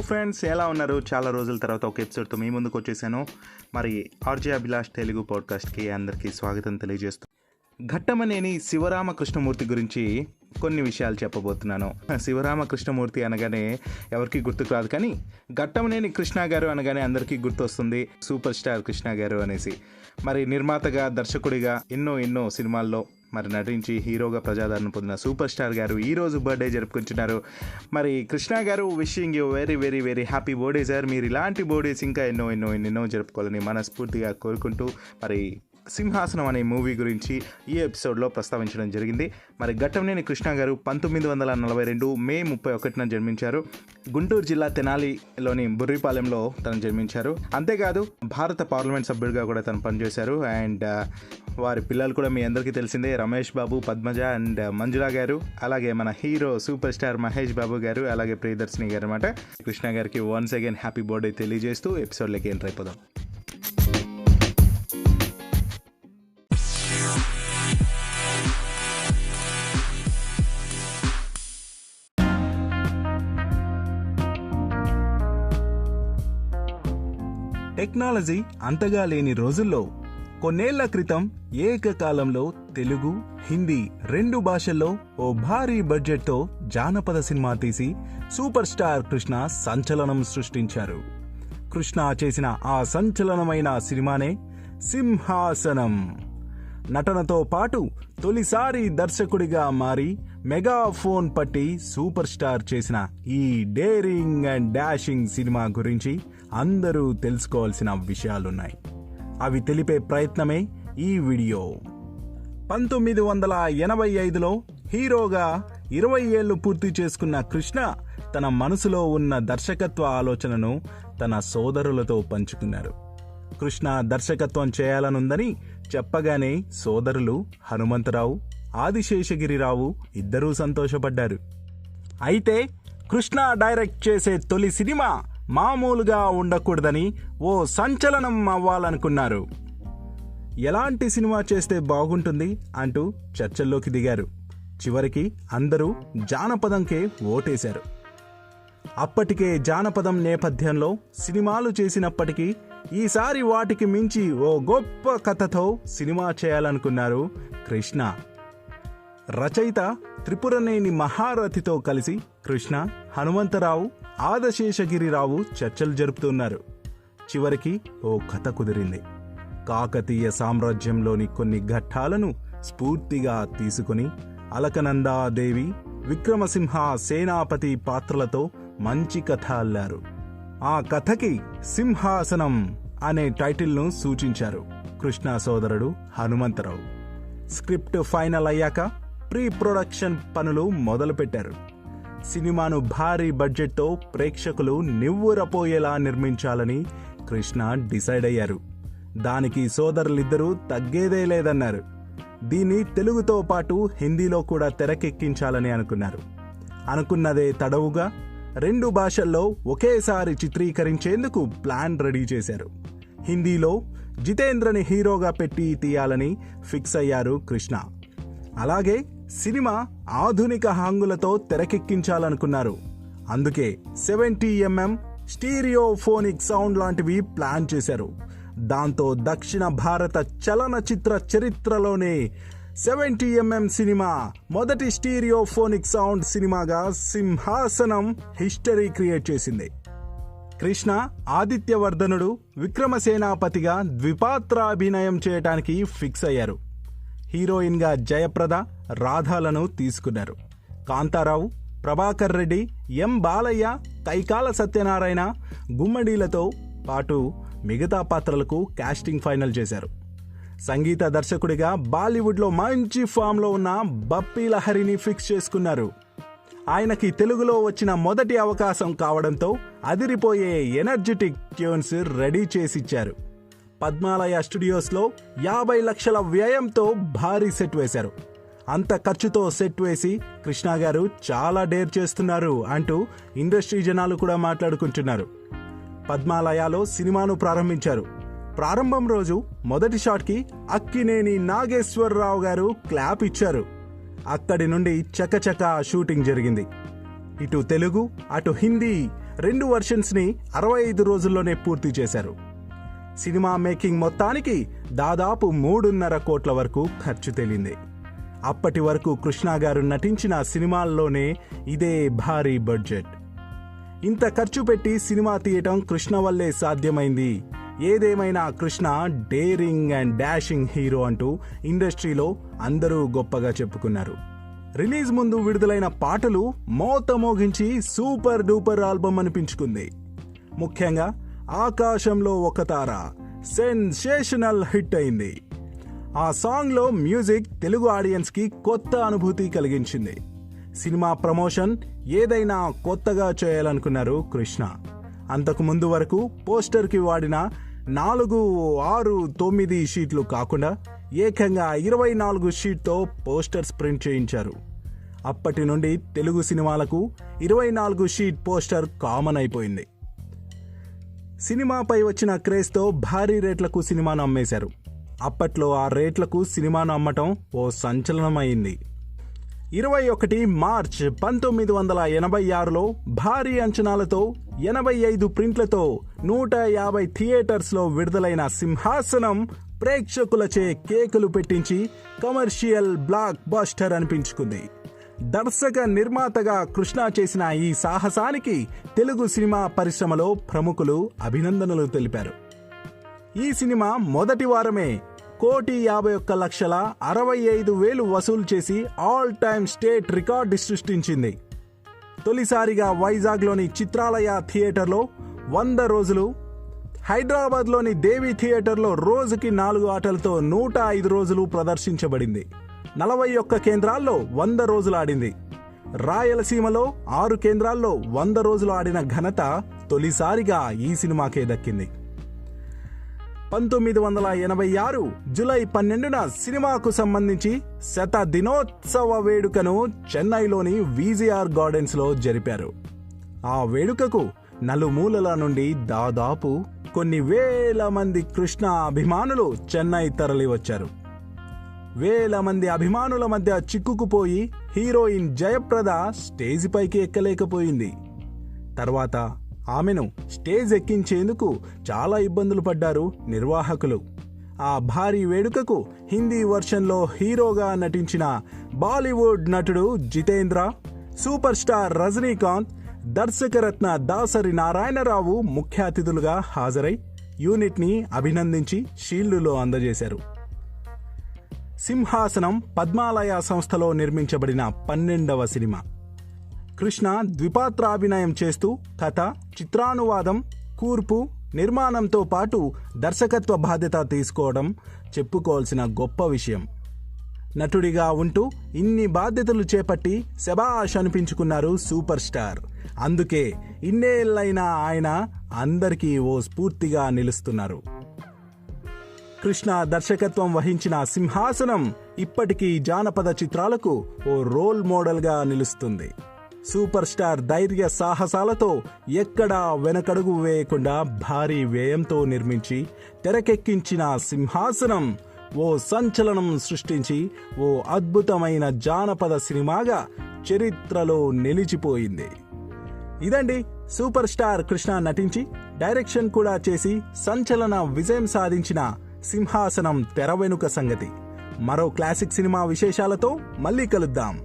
Friends, ఎలా ఉన్నారు? చాలా రోజుల తర్వాత ఒక ఎపిసోడ్తో మీ ముందుకు వచ్చేసాను. మరి ఆర్జే అభిలాష్ తెలుగు పాడ్కాస్ట్కి అందరికీ స్వాగతం తెలియజేస్తూ ఘట్టమనేని శివరామకృష్ణమూర్తి గురించి కొన్ని విషయాలు చెప్పబోతున్నాను. శివరామకృష్ణమూర్తి అనగానే ఎవరికి గుర్తుకు రాదు, కానీ ఘట్టమనేని కృష్ణ గారు అనగానే అందరికీ గుర్తొస్తుంది సూపర్ స్టార్ కృష్ణ గారు అనేసి. మరి నిర్మాతగా, దర్శకుడిగా ఎన్నో సినిమాల్లో మరి నటించి హీరోగా ప్రజాదరణ పొందిన సూపర్ స్టార్ గారు ఈరోజు బర్త్డే జరుపుకుంటున్నారు. మరి కృష్ణ గారు, wishing you very very very happy birthday sir. మీరు ఇలాంటి బర్త్డేస్ ఇంకా ఎన్నో జరుపుకోవాలని మనస్ఫూర్తిగా కోరుకుంటూ, మరి సింహాసనం అనే మూవీ గురించి ఈ ఎపిసోడ్లో ప్రస్తావించడం జరిగింది. మరి ఘట్టమనేని కృష్ణ గారు 1942 మే 31న జన్మించారు. గుంటూరు జిల్లా తెనాలిలోని బుర్రిపాలెంలో తను జన్మించారు. అంతేకాదు భారత పార్లమెంట్ సభ్యుడిగా కూడా తను పనిచేశారు. అండ్ వారి పిల్లలు కూడా మీ అందరికీ తెలిసిందే, రమేష్ బాబు, పద్మజ అండ్ మంజులా గారు, అలాగే మన hero super star Mahesh Babu గారు, అలాగే ప్రియదర్శిని గారు అనమాట. కృష్ణ గారికి వన్స్ అగైన్ హ్యాపీ బర్త్డే తెలియజేస్తూ ఎపిసోడ్లోకి ఎంటర్ అయిపోదాం. టెక్నాలజీ అంతగా లేని రోజుల్లో కొన్నేళ్ల క్రితం ఏకకాలంలో తెలుగు, హిందీ 2 భాషల్లో ఓ భారీ బడ్జెట్తో జానపద సినిమా తీసి సూపర్ స్టార్ కృష్ణ సంచలనం సృష్టించారు. కృష్ణ చేసిన ఆ సంచలనమైన సినిమానే సింహాసనం. నటనతో పాటు తొలిసారి దర్శకుడిగా మారి మెగాఫోన్ పట్టి సూపర్ స్టార్ చేసిన ఈ డేరింగ్ అండ్ డాషింగ్ సినిమా గురించి అందరూ తెలుసుకోవాల్సిన విషయాలున్నాయి. అవి తెలిపే ప్రయత్నమే ఈ వీడియో. 1985లో హీరోగా 20 ఏళ్లు పూర్తి చేసుకున్న కృష్ణ తన మనసులో ఉన్న దర్శకత్వ ఆలోచనను తన సోదరులతో పంచుకున్నారు. కృష్ణ దర్శకత్వం చేయాలనుందని చెప్పగానే సోదరులు హనుమంతరావు, ఆదిశేషగిరిరావు ఇద్దరూ సంతోషపడ్డారు. అయితే కృష్ణ డైరెక్ట్ చేసే తొలి సినిమా మామూలుగా ఉండకూడదని ఓ సంచలనం అవ్వాలనుకున్నారు. ఎలాంటి సినిమా చేస్తే బాగుంటుంది అంటూ చర్చల్లోకి దిగారు. చివరికి అందరూ జానపదంకే ఓటేశారు. అప్పటికే జానపదం నేపథ్యంలో సినిమాలు చేసినప్పటికీ ఈసారి వాటికి మించి ఓ గొప్ప కథతో సినిమా చేయాలనుకున్నారు కృష్ణ. రచయిత త్రిపురనేని మహారథితో కలిసి కృష్ణ, హనుమంతరావు, ఆదిశేషగిరిరావు చర్చలు జరుపుతున్నారు. చివరికి ఓ కథ కుదిరింది. కాకతీయ సామ్రాజ్యంలోని కొన్ని ఘట్టాలను స్ఫూర్తిగా తీసుకుని అలకనందాదేవి, విక్రమసింహ సేనాపతి పాత్రలతో మంచి కథ అల్లారు. ఆ కథకి సింహాసనం అనే టైటిల్ను సూచించారు కృష్ణ సోదరుడు హనుమంతరావు. స్క్రిప్ట్ ఫైనల్ అయ్యాక ప్రీ ప్రొడక్షన్ పనులు మొదలుపెట్టారు. సినిమాను భారీ బడ్జెట్తో ప్రేక్షకులు నివ్వురపోయేలా నిర్మించాలని కృష్ణ డిసైడ్ అయ్యారు. దానికి సోదరులిద్దరూ తగ్గేదే లేదన్నారు. దీన్ని తెలుగుతో పాటు హిందీలో కూడా తెరకెక్కించాలని అనుకున్నారు. అనుకున్నదే తడవుగా 2 భాషల్లో ఒకేసారి చిత్రీకరించేందుకు ప్లాన్ రెడీ చేశారు. హిందీలో జితేంద్రని హీరోగా పెట్టి తీయాలని ఫిక్స్ అయ్యారు కృష్ణ. అలాగే సినిమా ఆధునిక హంగులతో తెరకెక్కించాలనుకున్నారు. అందుకే 70mm స్టీరియోఫోనిక్ సౌండ్ లాంటివి ప్లాన్ చేశారు. దాంతో దక్షిణ భారత చలనచిత్ర చరిత్రలోనే 70mm సినిమా మొదటి స్టీరియోఫోనిక్ సౌండ్ సినిమాగా సింహాసనం హిస్టరీ క్రియేట్ చేసింది. కృష్ణ ఆదిత్యవర్ధనుడు, విక్రమసేనాపతిగా ద్విపాత్రాభినయం చేయడానికి ఫిక్స్ అయ్యారు. హీరోయిన్గా జయప్రద, రాధాలను తీసుకున్నారు. కాంతారావు, ప్రభాకర్ రెడ్డి, ఎం బాలయ్య, కైకాల సత్యనారాయణ, గుమ్మడీలతో పాటు మిగతా పాత్రలకు కాస్టింగ్ ఫైనల్ చేశారు. సంగీత దర్శకుడిగా బాలీవుడ్లో మంచి ఫామ్లో ఉన్న బప్పీ లహరిని ఫిక్స్ చేసుకున్నారు. ఆయనకి తెలుగులో వచ్చిన మొదటి అవకాశం కావడంతో అదిరిపోయే ఎనర్జెటిక్ ట్యూన్స్ రెడీ చేసిచ్చారు. పద్మాలయ స్టూడియోస్లో 50 లక్షల వ్యయంతో భారీ సెట్ వేశారు. అంత ఖర్చుతో సెట్ వేసి కృష్ణ గారు చాలా డేర్ చేస్తున్నారు అంటూ ఇండస్ట్రీ జనాలు కూడా మాట్లాడుకుంటున్నారు. పద్మాలయాలో సినిమాను ప్రారంభించారు. ప్రారంభం రోజు మొదటి షాట్కి అక్కినేని నాగేశ్వరరావు గారు క్లాప్ ఇచ్చారు. అక్కడి నుండి చకచకా షూటింగ్ జరిగింది. ఇటు తెలుగు అటు హిందీ 2 వెర్షన్స్ని 65 రోజుల్లోనే పూర్తి చేశారు. సినిమా మేకింగ్ మొత్తానికి దాదాపు 3.5 కోట్ల వరకు ఖర్చు తేలింది. అప్పటి వరకు కృష్ణ గారు నటించిన సినిమాల్లోనే ఇదే భారీ బడ్జెట్. ఇంత ఖర్చు పెట్టి సినిమా తీయటం కృష్ణ వల్లే సాధ్యమైంది. ఏదేమైనా Krishna daring and dashing hero అంటూ ఇండస్ట్రీలో అందరూ గొప్పగా చెప్పుకున్నారు. రిలీజ్ ముందు విడుదలైన పాటలు మోత మోగించి సూపర్ డూపర్ ఆల్బమ్ అనిపించుకుంది. ముఖ్యంగా ఆకాశంలో ఒక తార సెన్సేషనల్ హిట్ అయింది. ఆ సాంగ్లో మ్యూజిక్ తెలుగు ఆడియన్స్కి కొత్త అనుభూతి కలిగించింది. సినిమా ప్రమోషన్ ఏదైనా కొత్తగా చేయాలనుకున్నారు కృష్ణ. అంతకు ముందు వరకు పోస్టర్కి వాడిన 4, 6, 9 షీట్లు కాకుండా ఏకంగా 24 షీట్తో పోస్టర్స్ ప్రింట్ చేయించారు. అప్పటి నుండి తెలుగు సినిమాలకు 24 షీట్ పోస్టర్ కామన్ అయిపోయింది. సినిమాపై వచ్చిన క్రేజ్తో భారీ రేట్లకు సినిమాను అమ్మేశారు. అప్పట్లో ఆ రేట్లకు సినిమాను అమ్మటం ఓ సంచలనమైంది. 21 మార్చ్ 1986లో భారీ అంచనాలతో 85 ప్రింట్లతో 150 థియేటర్స్లో విడుదలైన సింహాసనం ప్రేక్షకులచే కేకులు పెట్టించి కమర్షియల్ బ్లాక్ బస్టర్ అనిపించుకుంది. దర్శక నిర్మాతగా కృష్ణ చేసిన ఈ సాహసానికి తెలుగు సినిమా పరిశ్రమలో ప్రముఖులు అభినందనలు తెలిపారు. ఈ సినిమా మొదటి వారమే 1,51,65,000 వసూలు చేసి ఆల్ టైమ్ స్టేట్ రికార్డు సృష్టించింది. తొలిసారిగా వైజాగ్లోని చిత్రాలయ థియేటర్లో 100 రోజులు, హైదరాబాద్లోని దేవి థియేటర్లో రోజుకి 4 ఆటలతో 105 రోజులు ప్రదర్శించబడింది. 41 కేంద్రాల్లో 100 రోజులు ఆడింది. రాయలసీమలో 6 కేంద్రాల్లో 100 రోజులు ఆడిన ఘనత తొలిసారిగా ఈ సినిమాకే దక్కింది. 1986 జూలై 12న సినిమాకు సంబంధించి శతదినోత్సవ వేడుకను చెన్నైలోని విజిఆర్ గార్డెన్స్లో జరిపారు. ఆ వేడుకకు నలుమూలల నుండి దాదాపు కొన్ని వేల మంది కృష్ణ అభిమానులు చెన్నై తరలి వచ్చారు. వేల మంది అభిమానుల మధ్య చిక్కుకుపోయి హీరోయిన్ జయప్రద స్టేజ్ పైకి ఎక్కలేకపోయింది. తర్వాత ఆమెను స్టేజ్ ఎక్కించేందుకు చాలా ఇబ్బందులు పడ్డారు నిర్వాహకులు. ఆ భారీ వేడుకకు హిందీ వర్షన్లో హీరోగా నటించిన బాలీవుడ్ నటుడు జితేంద్ర, సూపర్ స్టార్ రజనీకాంత్, దర్శకరత్న దాసరి నారాయణరావు ముఖ్య అతిథులుగా హాజరై యూనిట్ని అభినందించి షీల్డులో అందజేశారు. సింహాసనం పద్మాలయ సంస్థలో నిర్మించబడిన 12వ సినిమా. కృష్ణ ద్విపాత్రాభినయం చేస్తూ కథ, చిత్రానువాదం, కూర్పు, నిర్మాణంతో పాటు దర్శకత్వ బాధ్యత తీసుకోవడం చెప్పుకోవాల్సిన గొప్ప విషయం. నటుడిగా ఉంటూ ఇన్ని బాధ్యతలు చేపట్టి శభాష్ అనిపించుకున్నారు సూపర్ స్టార్. అందుకే ఇన్నేళ్లైనా ఆయన అందరికీ ఓ స్ఫూర్తిగా నిలుస్తున్నారు. కృష్ణ దర్శకత్వం వహించిన సింహాసనం ఇప్పటికీ జానపద చిత్రాలకు ఓ రోల్ మోడల్గా నిలుస్తుంది. సూపర్ స్టార్ ధైర్య సాహసాలతో ఎక్కడా వెనకడుగు వేయకుండా భారీ వ్యయంతో నిర్మించి తెరకెక్కించిన సింహాసనం ఓ సంచలనం సృష్టించి ఓ అద్భుతమైన జానపద సినిమాగా చరిత్రలో నిలిచిపోయింది. ఇదండి సూపర్ స్టార్ కృష్ణ నటించి డైరెక్షన్ కూడా చేసి సంచలన విజయం సాధించిన సింహాసనం తెర వెనుక సంగతి. మరో క్లాసిక్ సినిమా విశేషాలతో మళ్ళీ కలుద్దాం.